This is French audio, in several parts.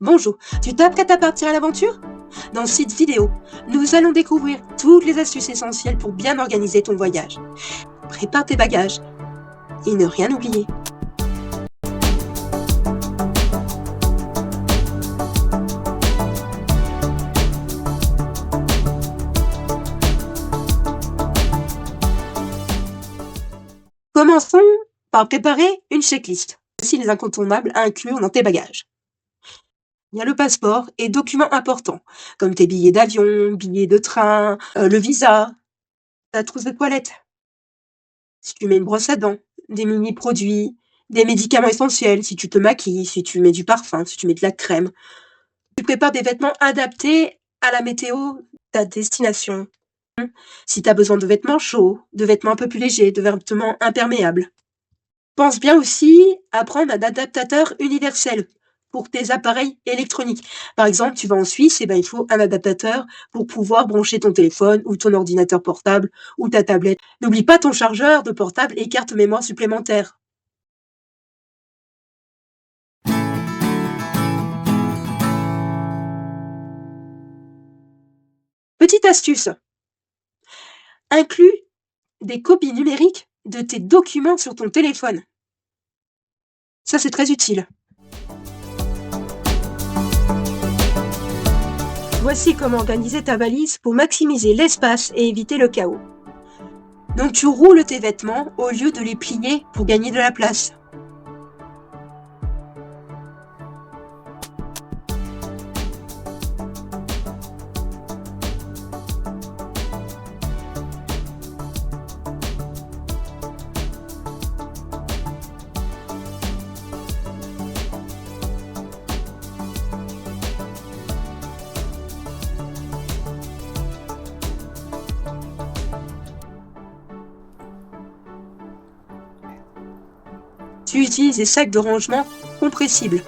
Bonjour, tu t'apprêtes à partir à l'aventure? Dans cette vidéo, nous allons découvrir toutes les astuces essentielles pour bien organiser ton voyage. Prépare tes bagages et ne rien oublier. Commençons par préparer une checklist. Voici les incontournables à inclure dans tes bagages. Il y a le passeport et documents importants, comme tes billets d'avion, billets de train, le visa, ta trousse de toilette. Si tu mets une brosse à dents, des mini-produits, des médicaments essentiels, si tu te maquilles, si tu mets du parfum, si tu mets de la crème. Tu prépares des vêtements adaptés à la météo de ta destination. Si tu as besoin de vêtements chauds, de vêtements un peu plus légers, de vêtements imperméables. Pense bien aussi à prendre un adaptateur universel pour tes appareils électroniques. Par exemple, tu vas en Suisse, et il faut un adaptateur pour pouvoir brancher ton téléphone ou ton ordinateur portable ou ta tablette. N'oublie pas ton chargeur de portable et carte mémoire supplémentaire. Petite astuce, inclus des copies numériques de tes documents sur ton téléphone. Ça, c'est très utile. Voici comment organiser ta valise pour maximiser l'espace et éviter le chaos. Donc tu roules tes vêtements au lieu de les plier pour gagner de la place. Tu utilises des sacs de rangement compressibles.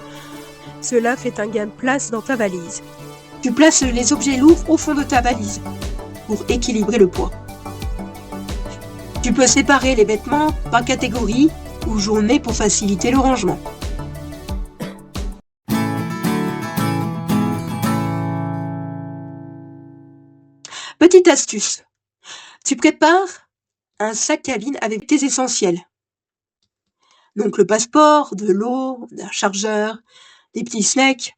Cela fait un gain de place dans ta valise. Tu places les objets lourds au fond de ta valise pour équilibrer le poids. Tu peux séparer les vêtements par catégorie ou journée pour faciliter le rangement. Petite astuce, tu prépares un sac cabine avec tes essentiels. Donc le passeport, de l'eau, un chargeur, des petits snacks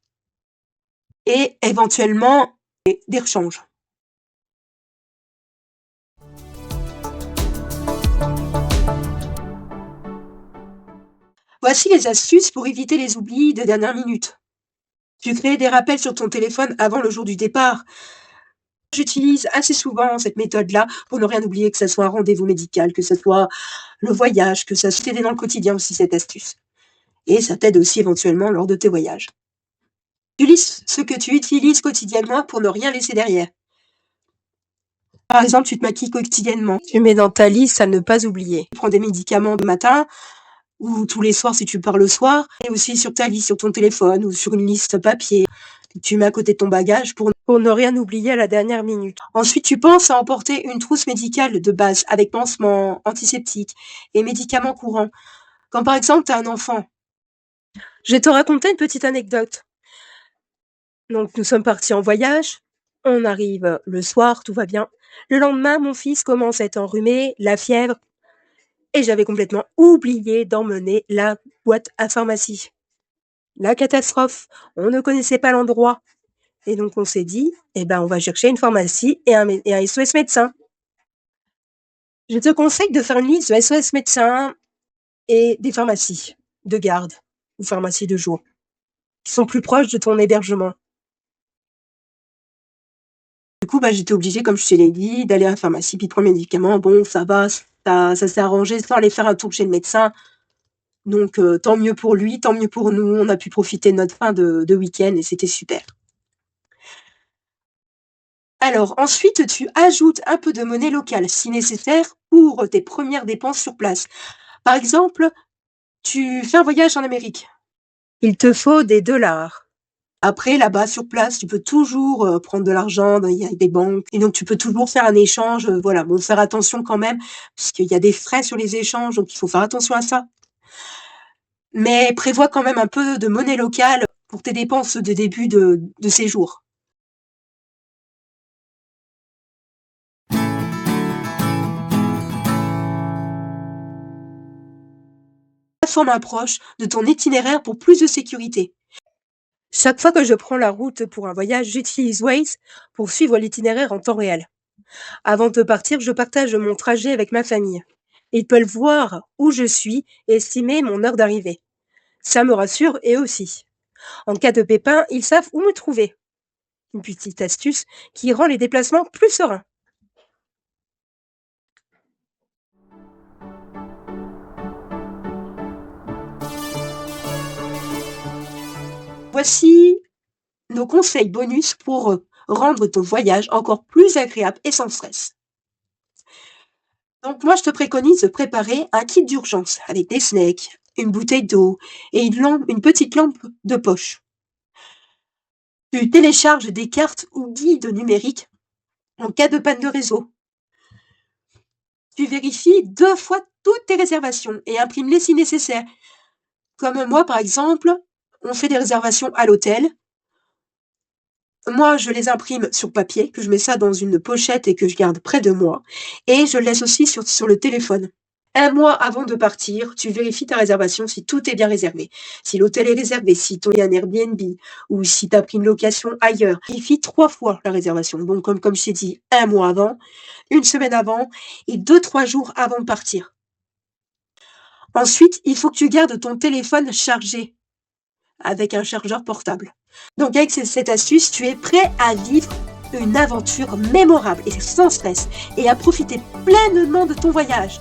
et éventuellement des rechanges. Voici les astuces pour éviter les oublis de dernière minute. Tu crées des rappels sur ton téléphone avant le jour du départ. J'utilise assez souvent cette méthode-là pour ne rien oublier, que ce soit un rendez-vous médical, que ce soit le voyage, que ça t'aide dans le quotidien aussi, cette astuce. Et ça t'aide aussi éventuellement lors de tes voyages. Utilise ce que tu utilises quotidiennement pour ne rien laisser derrière. Par exemple, tu te maquilles quotidiennement. Tu mets dans ta liste à ne pas oublier. Tu prends des médicaments le matin ou tous les soirs si tu pars le soir. Et aussi sur ta liste, sur ton téléphone ou sur une liste papier. Tu mets à côté de ton bagage pour ne rien oublier à la dernière minute. Ensuite, tu penses à emporter une trousse médicale de base avec pansements, antiseptiques et médicaments courants. Quand par exemple, tu as un enfant. Je vais te raconter une petite anecdote. Donc, nous sommes partis en voyage. On arrive le soir, tout va bien. Le lendemain, mon fils commence à être enrhumé, la fièvre. Et j'avais complètement oublié d'emmener la boîte à pharmacie. La catastrophe. On ne connaissait pas l'endroit. Et donc, on s'est dit, on va chercher une pharmacie et un SOS médecin. Je te conseille de faire une liste de SOS médecins et des pharmacies de garde ou pharmacies de jour qui sont plus proches de ton hébergement. Du coup, j'étais obligée, comme je te l'ai dit, d'aller à la pharmacie puis de prendre le médicament. Bon, ça va, ça s'est arrangé sans aller faire un tour chez le médecin. Donc, tant mieux pour lui, tant mieux pour nous. On a pu profiter de notre fin de week-end et c'était super. Alors, ensuite, tu ajoutes un peu de monnaie locale, si nécessaire, pour tes premières dépenses sur place. Par exemple, tu fais un voyage en Amérique. Il te faut des dollars. Après, là-bas, sur place, tu peux toujours prendre de l'argent, il y a des banques, et donc tu peux toujours faire un échange. Voilà, bon, faire attention quand même, puisqu'il y a des frais sur les échanges, donc il faut faire attention à ça. Mais prévois quand même un peu de monnaie locale pour tes dépenses de début de séjour. Informe un proche de ton itinéraire pour plus de sécurité. Chaque fois que je prends la route pour un voyage, j'utilise Waze pour suivre l'itinéraire en temps réel. Avant de partir, je partage mon trajet avec ma famille. Ils peuvent voir où je suis et estimer mon heure d'arrivée. Ça me rassure et aussi. En cas de pépin, ils savent où me trouver. Une petite astuce qui rend les déplacements plus sereins. Voici nos conseils bonus pour rendre ton voyage encore plus agréable et sans stress. Donc moi, je te préconise de préparer un kit d'urgence avec des snacks, une bouteille d'eau et une petite lampe de poche. Tu télécharges des cartes ou guides numériques en cas de panne de réseau. Tu vérifies 2 fois toutes tes réservations et imprimes-les si nécessaire. Comme moi, par exemple, on fait des réservations à l'hôtel. Moi, je les imprime sur papier, que je mets ça dans une pochette et que je garde près de moi. Et je le laisse aussi sur le téléphone. 1 mois avant de partir, tu vérifies ta réservation si tout est bien réservé. Si l'hôtel est réservé, si tu as un Airbnb ou si tu as pris une location ailleurs. Vérifie 3 fois la réservation. Donc, comme je t'ai dit, 1 mois avant, 1 semaine avant et 2-3 jours avant de partir. Ensuite, il faut que tu gardes ton téléphone chargé avec un chargeur portable. Donc avec cette astuce, tu es prêt à vivre une aventure mémorable et sans stress et à profiter pleinement de ton voyage.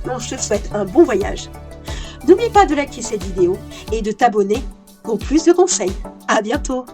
Donc je te souhaite un bon voyage. N'oublie pas de liker cette vidéo et de t'abonner pour plus de conseils. À bientôt.